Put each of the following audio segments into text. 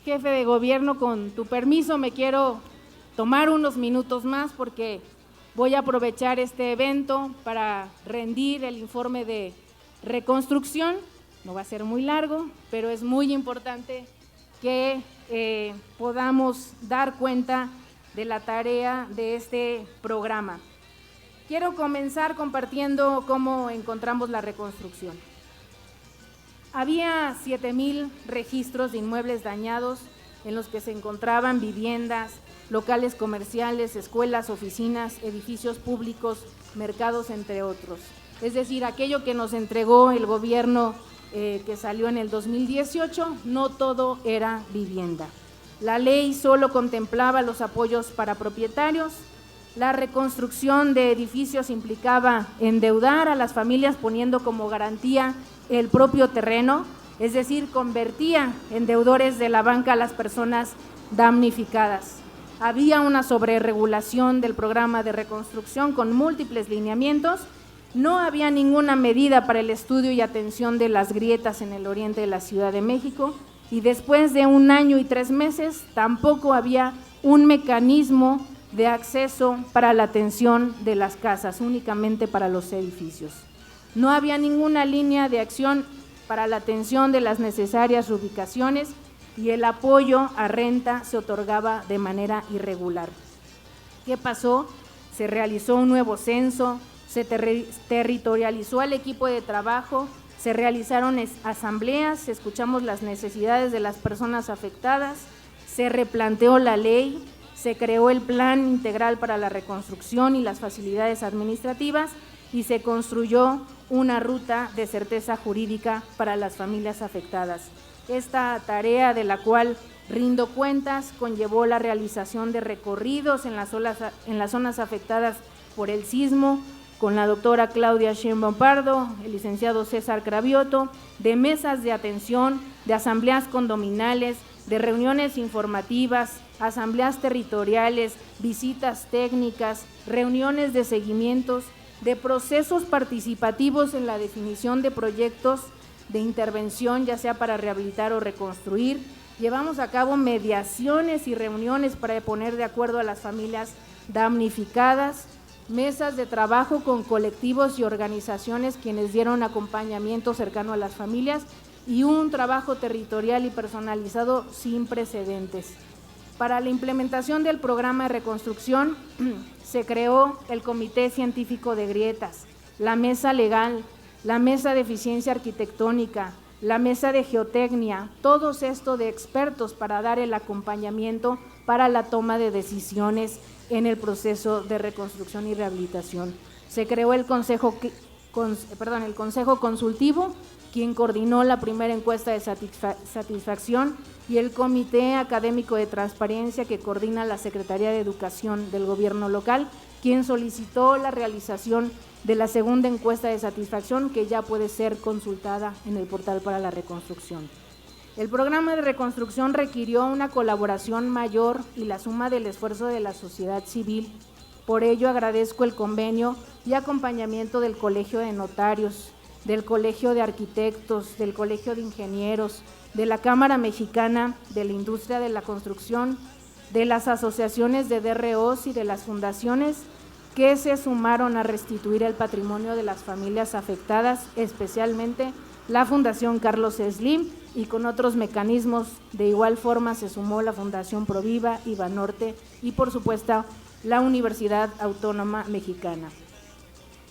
jefe de gobierno, con tu permiso me quiero tomar unos minutos más porque voy a aprovechar este evento para rendir el informe de reconstrucción. No va a ser muy largo, pero es muy importante que podamos dar cuenta de la tarea de este programa. Quiero comenzar compartiendo cómo encontramos la reconstrucción. Había 7,000 registros de inmuebles dañados en los que se encontraban viviendas, locales comerciales, escuelas, oficinas, edificios públicos, mercados, entre otros. Es decir, aquello que nos entregó el gobierno que salió en el 2018, no todo era vivienda. La ley solo contemplaba los apoyos para propietarios. La reconstrucción de edificios implicaba endeudar a las familias poniendo como garantía el propio terreno, es decir, convertía en deudores de la banca a las personas damnificadas. Había una sobreregulación del programa de reconstrucción con múltiples lineamientos. No había ninguna medida para el estudio y atención de las grietas en el oriente de la Ciudad de México, y después de 1 año y 3 meses tampoco había un mecanismo de acceso para la atención de las casas, únicamente para los edificios. No había ninguna línea de acción para la atención de las necesarias reubicaciones y el apoyo a renta se otorgaba de manera irregular. ¿Qué pasó? Se realizó un nuevo censo, se territorializó al equipo de trabajo, se realizaron asambleas, escuchamos las necesidades de las personas afectadas, se replanteó la ley, se creó el Plan Integral para la Reconstrucción y las facilidades administrativas y se construyó una ruta de certeza jurídica para las familias afectadas. Esta tarea, de la cual rindo cuentas, conllevó la realización de recorridos en las zonas afectadas por el sismo, con la doctora Claudia Sheinbaum Pardo, el licenciado César Cravioto, de mesas de atención, de asambleas condominales, de reuniones informativas, asambleas territoriales, visitas técnicas, reuniones de seguimientos, de procesos participativos en la definición de proyectos de intervención, ya sea para rehabilitar o reconstruir. Llevamos a cabo mediaciones y reuniones para poner de acuerdo a las familias damnificadas, mesas de trabajo con colectivos y organizaciones quienes dieron acompañamiento cercano a las familias y un trabajo territorial y personalizado sin precedentes. Para la implementación del programa de reconstrucción se creó el Comité Científico de Grietas, la Mesa Legal, la Mesa de Eficiencia Arquitectónica, la Mesa de Geotecnia, todos estos de expertos para dar el acompañamiento para la toma de decisiones en el proceso de reconstrucción y rehabilitación. Se creó el Consejo Consultivo, quien coordinó la primera encuesta de satisfacción, y el Comité Académico de Transparencia, que coordina la Secretaría de Educación del Gobierno local, quien solicitó la realización de la segunda encuesta de satisfacción, que ya puede ser consultada en el portal para la reconstrucción. El programa de reconstrucción requirió una colaboración mayor y la suma del esfuerzo de la sociedad civil. Por ello agradezco el convenio y acompañamiento del Colegio de Notarios, del Colegio de Arquitectos, del Colegio de Ingenieros, de la Cámara Mexicana de la Industria de la Construcción, de las asociaciones de DROs y de las fundaciones que se sumaron a restituir el patrimonio de las familias afectadas, especialmente la Fundación Carlos Slim, y con otros mecanismos. De igual forma se sumó la Fundación Proviva y Banorte y, por supuesto, la Universidad Autónoma Mexicana.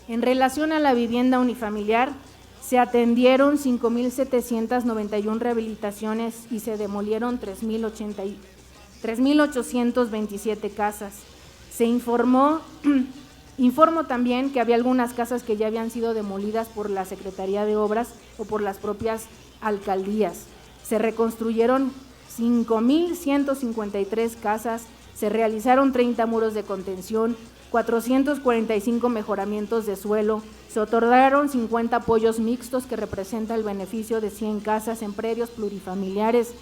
En relación a la vivienda unifamiliar, se atendieron 5,791 rehabilitaciones y se demolieron 3,827 casas. Se informó también que había algunas casas que ya habían sido demolidas por la Secretaría de Obras o por las propias alcaldías. Se reconstruyeron 5,153 casas, se realizaron 30 muros de contención, 445 mejoramientos de suelo, se otorgaron 50 apoyos mixtos que representa el beneficio de 100 casas en predios plurifamiliares,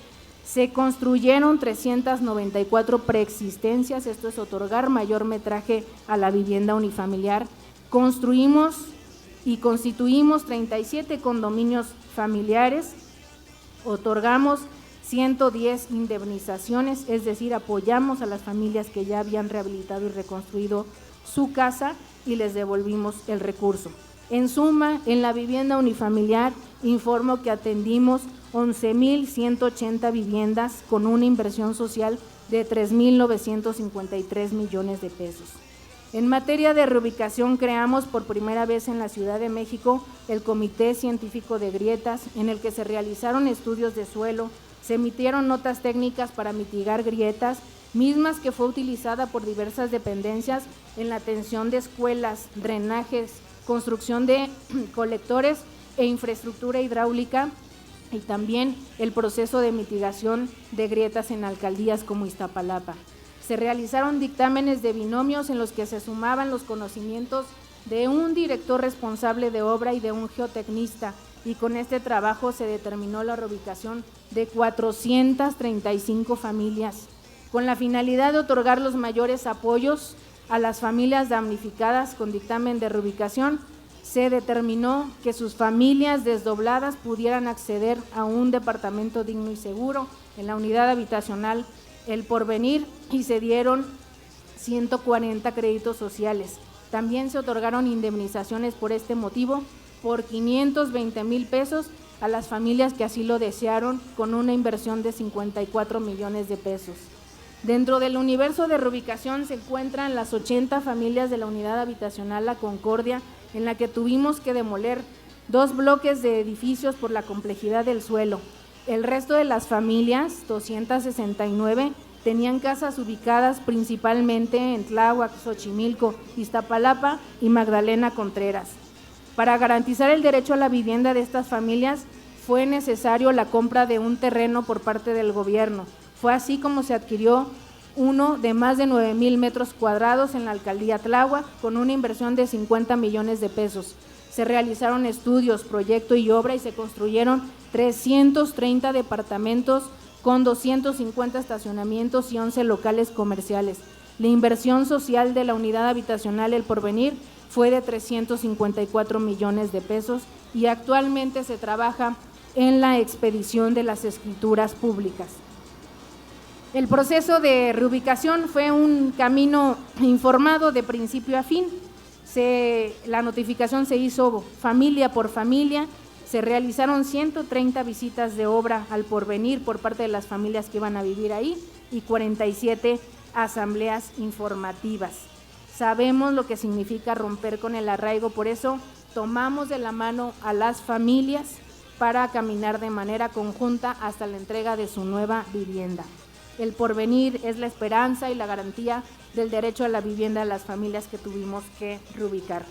se construyeron 394 preexistencias, esto es otorgar mayor metraje a la vivienda unifamiliar, construimos y constituimos 37 condominios familiares, otorgamos 110 indemnizaciones, es decir, apoyamos a las familias que ya habían rehabilitado y reconstruido su casa y les devolvimos el recurso. En suma, en la vivienda unifamiliar, informo que atendimos 11,180 viviendas con una inversión social de 3,953 millones de pesos. En materia de reubicación, creamos por primera vez en la Ciudad de México el Comité Científico de Grietas, en el que se realizaron estudios de suelo, se emitieron notas técnicas para mitigar grietas, mismas que fue utilizada por diversas dependencias en la atención de escuelas, drenajes, construcción de colectores e infraestructura hidráulica, y también el proceso de mitigación de grietas en alcaldías como Iztapalapa. Se realizaron dictámenes de binomios en los que se sumaban los conocimientos de un director responsable de obra y de un geotecnista, y con este trabajo se determinó la reubicación de 435 familias, con la finalidad de otorgar los mayores apoyos a las familias damnificadas. Con dictamen de reubicación se determinó que sus familias desdobladas pudieran acceder a un departamento digno y seguro en la unidad habitacional El Porvenir, y se dieron 140 créditos sociales. También se otorgaron indemnizaciones por este motivo por 520,000 pesos a las familias que así lo desearon, con una inversión de 54 millones de pesos. Dentro del universo de reubicación se encuentran las 80 familias de la unidad habitacional La Concordia, en la que tuvimos que demoler 2 bloques de edificios por la complejidad del suelo. El resto de las familias, 269, tenían casas ubicadas principalmente en Tláhuac, Xochimilco, Iztapalapa y Magdalena Contreras. Para garantizar el derecho a la vivienda de estas familias fue necesario la compra de un terreno por parte del gobierno. Fue así como se adquirió uno de más de 9,000 metros cuadrados en la alcaldía Tláhuac, con una inversión de 50 millones de pesos. Se realizaron estudios, proyecto y obra, y se construyeron 330 departamentos con 250 estacionamientos y 11 locales comerciales. La inversión social de la unidad habitacional El Porvenir fue de 354 millones de pesos, y actualmente se trabaja en la expedición de las escrituras públicas. El proceso de reubicación fue un camino informado de principio a fin. La notificación se hizo familia por familia, se realizaron 130 visitas de obra al Porvenir por parte de las familias que iban a vivir ahí y 47 asambleas informativas. Sabemos lo que significa romper con el arraigo, por eso tomamos de la mano a las familias para caminar de manera conjunta hasta la entrega de su nueva vivienda. El Porvenir es la esperanza y la garantía del derecho a la vivienda de las familias que tuvimos que reubicar.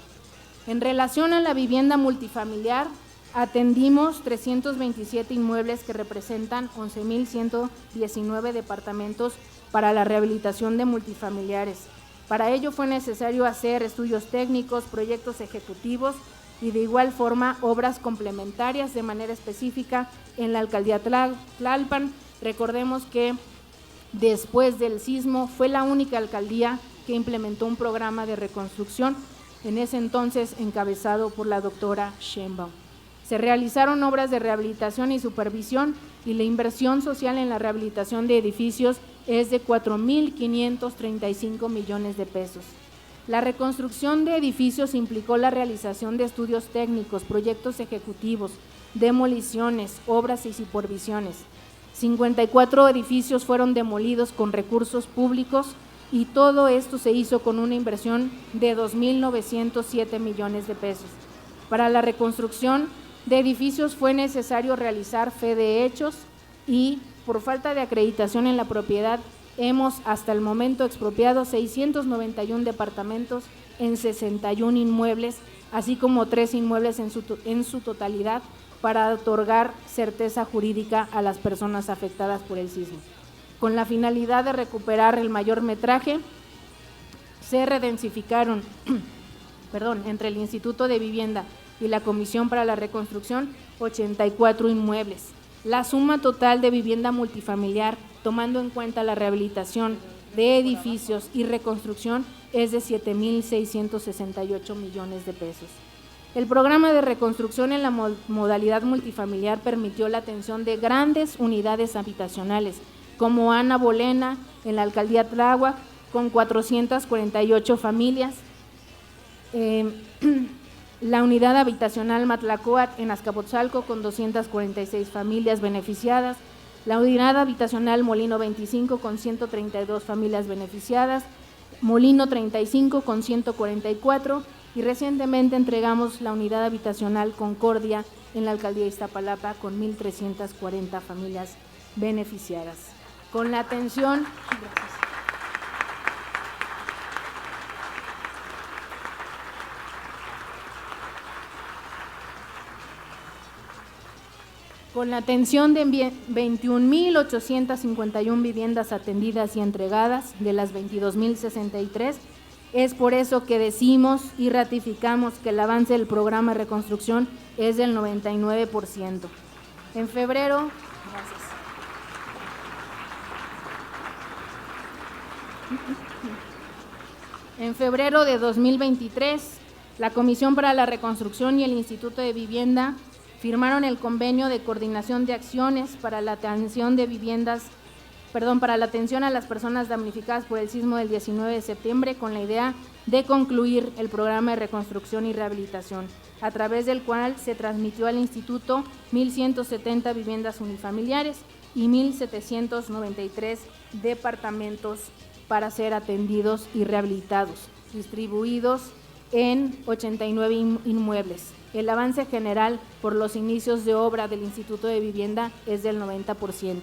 En relación a la vivienda multifamiliar, atendimos 327 inmuebles que representan 11,119 departamentos para la rehabilitación de multifamiliares. Para ello fue necesario hacer estudios técnicos, proyectos ejecutivos y de igual forma obras complementarias de manera específica en la alcaldía Tlalpan. Recordemos que después del sismo fue la única alcaldía que implementó un programa de reconstrucción, en ese entonces encabezado por la doctora Sheinbaum. Se realizaron obras de rehabilitación y supervisión, y la inversión social en la rehabilitación de edificios es de 4,535 millones de pesos. La reconstrucción de edificios implicó la realización de estudios técnicos, proyectos ejecutivos, demoliciones, obras y supervisiones. 54 edificios fueron demolidos con recursos públicos, y todo esto se hizo con una inversión de 2,907 millones de pesos. Para la reconstrucción de edificios fue necesario realizar fe de hechos, y por falta de acreditación en la propiedad hemos hasta el momento expropiado 691 departamentos en 61 inmuebles, así como 3 inmuebles en su totalidad, para otorgar certeza jurídica a las personas afectadas por el sismo. Con la finalidad de recuperar el mayor metraje, se redensificaron entre el Instituto de Vivienda y la Comisión para la Reconstrucción 84 inmuebles. La suma total de vivienda multifamiliar, tomando en cuenta la rehabilitación de edificios y reconstrucción, es de 7,668 millones de pesos. El programa de reconstrucción en la modalidad multifamiliar permitió la atención de grandes unidades habitacionales, como Ana Bolena en la alcaldía Tláhuac, con 448 familias, la unidad habitacional Matlacoat en Azcapotzalco con 246 familias beneficiadas, la unidad habitacional Molino 25 con 132 familias beneficiadas, Molino 35 con 144 y recientemente entregamos la unidad habitacional Concordia en la alcaldía de Iztapalapa con 1,340 familias beneficiadas. Con la atención… Con la atención de 21,851 viviendas atendidas y entregadas de las 22,063, es por eso que decimos y ratificamos que el avance del programa de reconstrucción es del 99%. En febrero, En febrero de 2023, la Comisión para la Reconstrucción y el Instituto de Vivienda firmaron el convenio de coordinación de acciones para la atención de para la atención a las personas damnificadas por el sismo del 19 de septiembre con la idea de concluir el programa de reconstrucción y rehabilitación, a través del cual se transmitió al Instituto 1,170 viviendas unifamiliares y 1,793 departamentos para ser atendidos y rehabilitados, distribuidos en 89 inmuebles. El avance general por los inicios de obra del Instituto de Vivienda es del 90%.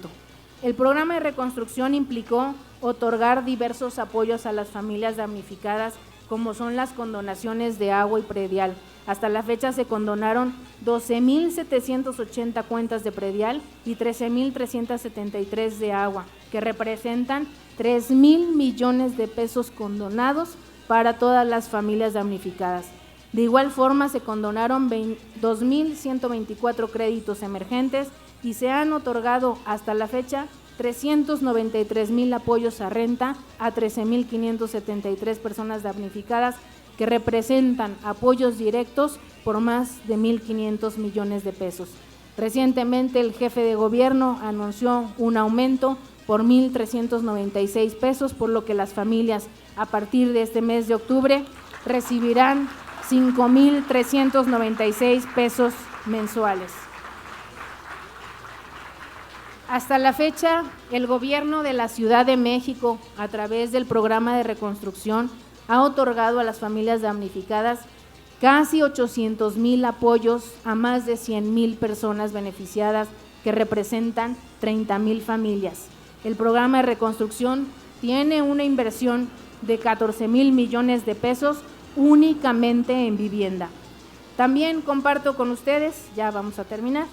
El programa de reconstrucción implicó otorgar diversos apoyos a las familias damnificadas, como son las condonaciones de agua y predial. Hasta la fecha se condonaron 12,780 cuentas de predial y 13,373 de agua, que representan 3,000 millones de pesos condonados para todas las familias damnificadas. De igual forma, se condonaron 2,124 créditos emergentes y se han otorgado hasta la fecha 393,000 apoyos a renta a 13,573 personas damnificadas, que representan apoyos directos por más de 1,500 millones de pesos. Recientemente, el jefe de gobierno anunció un aumento por 1,396 pesos, por lo que las familias a partir de este mes de octubre recibirán 5,396 pesos mensuales. Hasta la fecha, el gobierno de la Ciudad de México, a través del programa de reconstrucción, ha otorgado a las familias damnificadas casi 800,000 apoyos a más de 100,000 personas beneficiadas, que representan 30,000 familias. El programa de reconstrucción tiene una inversión de 14,000 millones de pesos únicamente en vivienda. También comparto con ustedes, ya vamos a terminar,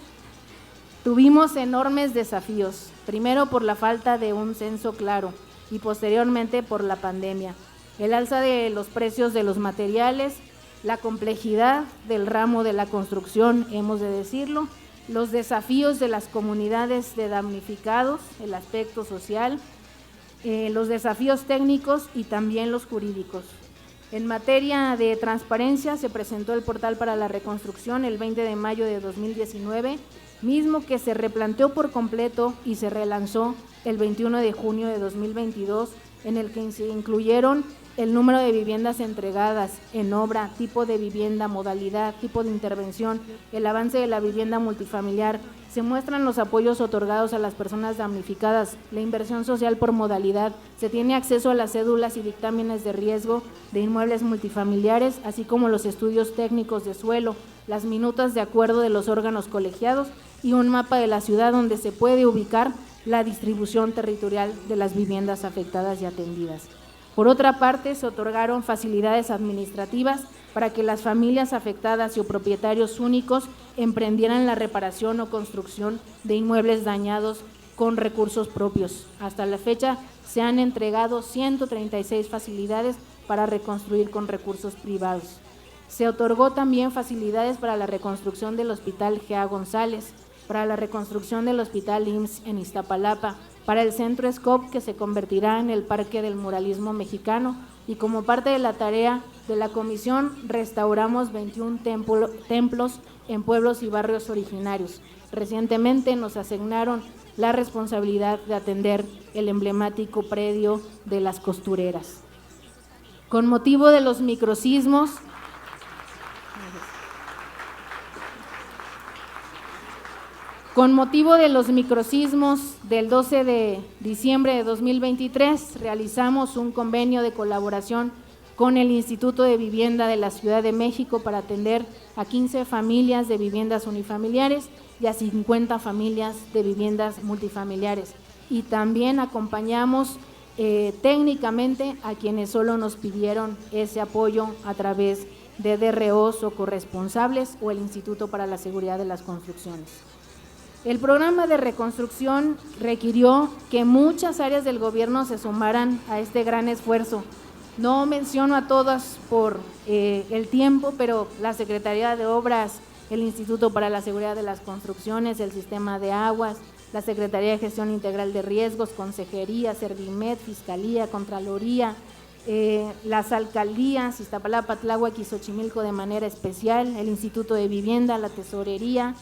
tuvimos enormes desafíos, primero por la falta de un censo claro y posteriormente por la pandemia, el alza de los precios de los materiales, la complejidad del ramo de la construcción, hemos de decirlo, los desafíos de las comunidades de damnificados, el aspecto social, los desafíos técnicos y también los jurídicos. En materia de transparencia, se presentó el portal para la reconstrucción el 20 de mayo de 2019, mismo que se replanteó por completo y se relanzó el 21 de junio de 2022, en el que se incluyeron el número de viviendas entregadas en obra, tipo de vivienda, modalidad, tipo de intervención, el avance de la vivienda multifamiliar. Se muestran los apoyos otorgados a las personas damnificadas, la inversión social por modalidad, se tiene acceso a las cédulas y dictámenes de riesgo de inmuebles multifamiliares, así como los estudios técnicos de suelo, las minutas de acuerdo de los órganos colegiados y un mapa de la ciudad donde se puede ubicar la distribución territorial de las viviendas afectadas y atendidas. Por otra parte, se otorgaron facilidades administrativas para que las familias afectadas y propietarios únicos emprendieran la reparación o construcción de inmuebles dañados con recursos propios. Hasta la fecha se han entregado 136 facilidades para reconstruir con recursos privados. Se otorgó también facilidades para la reconstrucción del Hospital G.A. González, para la reconstrucción del Hospital IMSS en Iztapalapa, para el Centro SCOP, que se convertirá en el Parque del Muralismo Mexicano, y como parte de la tarea de la comisión restauramos 21 templos en pueblos y barrios originarios. Recientemente nos asignaron la responsabilidad de atender el emblemático predio de las costureras. Con motivo de los microsismos, del 12 de diciembre de 2023, realizamos un convenio de colaboración con el Instituto de Vivienda de la Ciudad de México para atender a 15 familias de viviendas unifamiliares y a 50 familias de viviendas multifamiliares. Y también acompañamos técnicamente a quienes solo nos pidieron ese apoyo a través de DROs o corresponsables o el Instituto para la Seguridad de las Construcciones. El programa de reconstrucción requirió que muchas áreas del gobierno se sumaran a este gran esfuerzo. No menciono a todas por el tiempo, pero la Secretaría de Obras, el Instituto para la Seguridad de las Construcciones, el Sistema de Aguas, la Secretaría de Gestión Integral de Riesgos, Consejería, Servimet, Fiscalía, Contraloría, las alcaldías, Iztapalapa, Tláhuac y Xochimilco de manera especial, el Instituto de Vivienda, la Tesorería,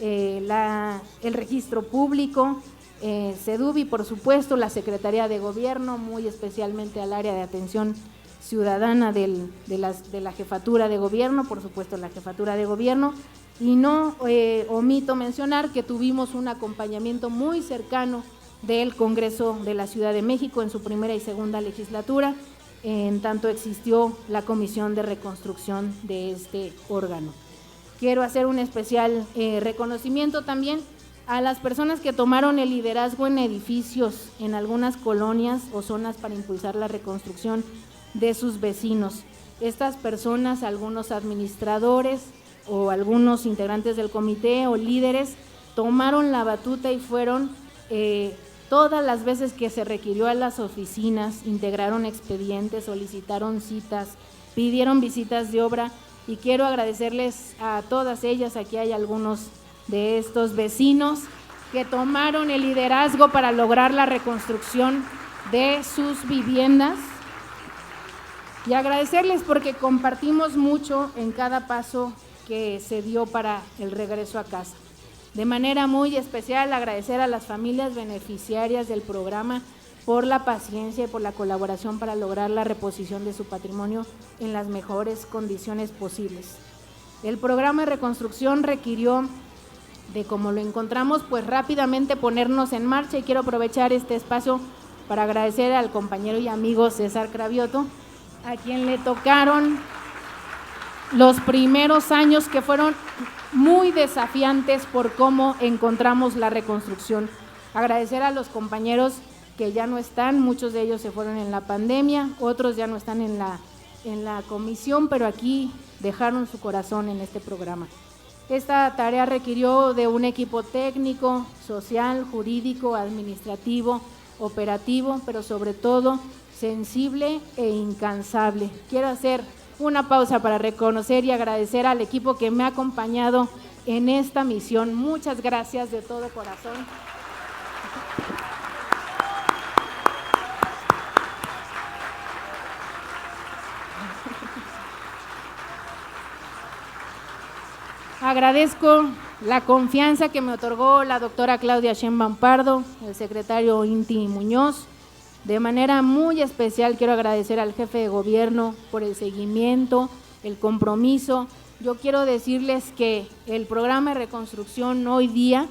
el Registro Público, SEDUBI, por supuesto, la Secretaría de Gobierno, muy especialmente al área de atención ciudadana de la Jefatura de Gobierno, por supuesto la Jefatura de Gobierno, y no omito mencionar que tuvimos un acompañamiento muy cercano del Congreso de la Ciudad de México en su primera y segunda legislatura, en tanto existió la Comisión de Reconstrucción de este órgano. Quiero hacer un especial reconocimiento también a las personas que tomaron el liderazgo en edificios en algunas colonias o zonas para impulsar la reconstrucción de sus vecinos. Estas personas, algunos administradores o algunos integrantes del comité o líderes, tomaron la batuta y fueron todas las veces que se requirió a las oficinas, integraron expedientes, solicitaron citas, pidieron visitas de obra, y quiero agradecerles a todas ellas. Aquí hay algunos de estos vecinos que tomaron el liderazgo para lograr la reconstrucción de sus viviendas, y agradecerles porque compartimos mucho en cada paso que se dio para el regreso a casa. De manera muy especial, agradecer a las familias beneficiarias del programa por la paciencia y por la colaboración para lograr la reposición de su patrimonio en las mejores condiciones posibles. El programa de reconstrucción requirió de, como lo encontramos, pues rápidamente ponernos en marcha, y quiero aprovechar este espacio para agradecer al compañero y amigo César Cravioto, a quien le tocaron los primeros años que fueron muy desafiantes por cómo encontramos la reconstrucción. Agradecer a los compañeros que ya no están, muchos de ellos se fueron en la pandemia, otros ya no están en la comisión, pero aquí dejaron su corazón en este programa. Esta tarea requirió de un equipo técnico, social, jurídico, administrativo, operativo, pero sobre todo sensible e incansable. Quiero hacer una pausa para reconocer y agradecer al equipo que me ha acompañado en esta misión. Muchas gracias de todo corazón. Agradezco la confianza que me otorgó la doctora Claudia Sheinbaum Pardo, el secretario Inti Muñoz. De manera muy especial quiero agradecer al jefe de gobierno por el seguimiento, el compromiso. Yo quiero decirles que el programa de reconstrucción hoy día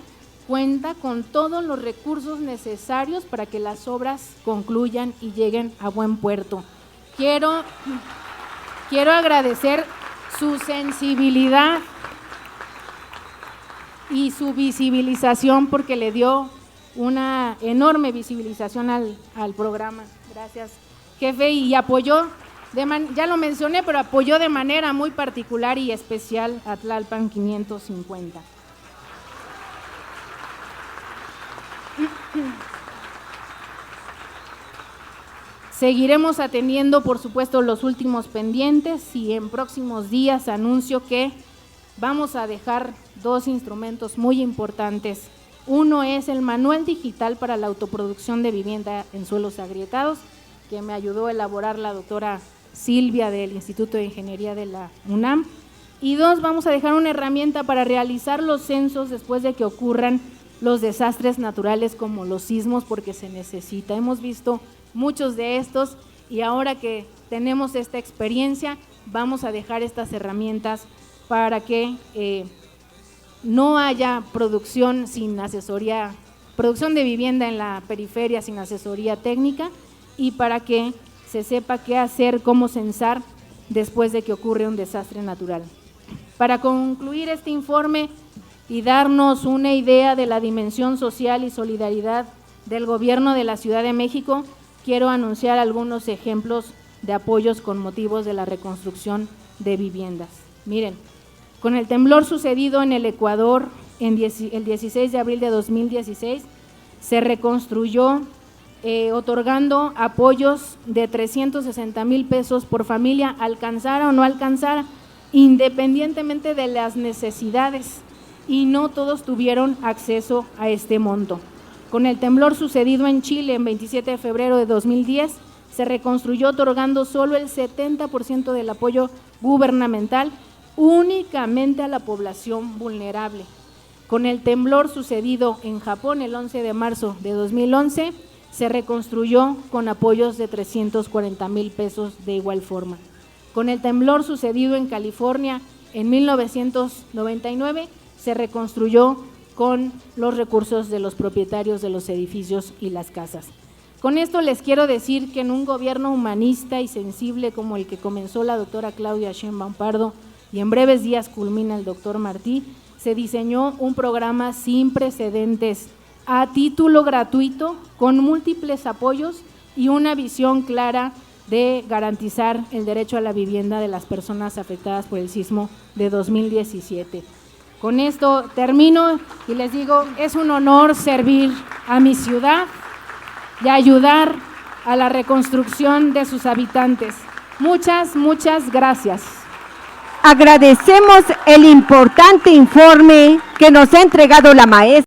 cuenta con todos los recursos necesarios para que las obras concluyan y lleguen a buen puerto. Quiero agradecer su sensibilidad y su visibilización, porque le dio una enorme visibilización al programa. Gracias, jefe, y apoyó, ya lo mencioné, pero apoyó de manera muy particular y especial a Tlalpan 550. Seguiremos atendiendo, por supuesto, los últimos pendientes, y en próximos días anuncio que vamos a dejar 2 instrumentos muy importantes. Uno es el Manual Digital para la Autoproducción de Vivienda en Suelos Agrietados, que me ayudó a elaborar la doctora Silvia del Instituto de Ingeniería de la UNAM. Y 2, vamos a dejar una herramienta para realizar los censos después de que ocurran los desastres naturales como los sismos, porque se necesita. Hemos visto muchos de estos y ahora que tenemos esta experiencia, vamos a dejar estas herramientas para que no haya producción sin asesoría, producción de vivienda en la periferia sin asesoría técnica, y para que se sepa qué hacer, cómo censar después de que ocurre un desastre natural. Para concluir este informe y darnos una idea de la dimensión social y solidaridad del Gobierno de la Ciudad de México, quiero anunciar algunos ejemplos de apoyos con motivos de la reconstrucción de viviendas. Miren, con el temblor sucedido en el Ecuador el 16 de abril de 2016, se reconstruyó otorgando apoyos de 360,000 pesos por familia, alcanzara o no alcanzara, independientemente de las necesidades, y no todos tuvieron acceso a este monto. Con el temblor sucedido en Chile en 27 de febrero de 2010, se reconstruyó otorgando solo el 70% del apoyo gubernamental únicamente a la población vulnerable. Con el temblor sucedido en Japón el 11 de marzo de 2011, se reconstruyó con apoyos de 340,000 pesos de igual forma. Con el temblor sucedido en California en 1999, se reconstruyó con los recursos de los propietarios de los edificios y las casas. Con esto les quiero decir que en un gobierno humanista y sensible como el que comenzó la doctora Claudia Sheinbaum Pardo y en breves días culmina el doctor Martí, se diseñó un programa sin precedentes, a título gratuito, con múltiples apoyos y una visión clara de garantizar el derecho a la vivienda de las personas afectadas por el sismo de 2017. Con esto termino y les digo, es un honor servir a mi ciudad y ayudar a la reconstrucción de sus habitantes. Muchas, muchas gracias. Agradecemos el importante informe que nos ha entregado la maestra.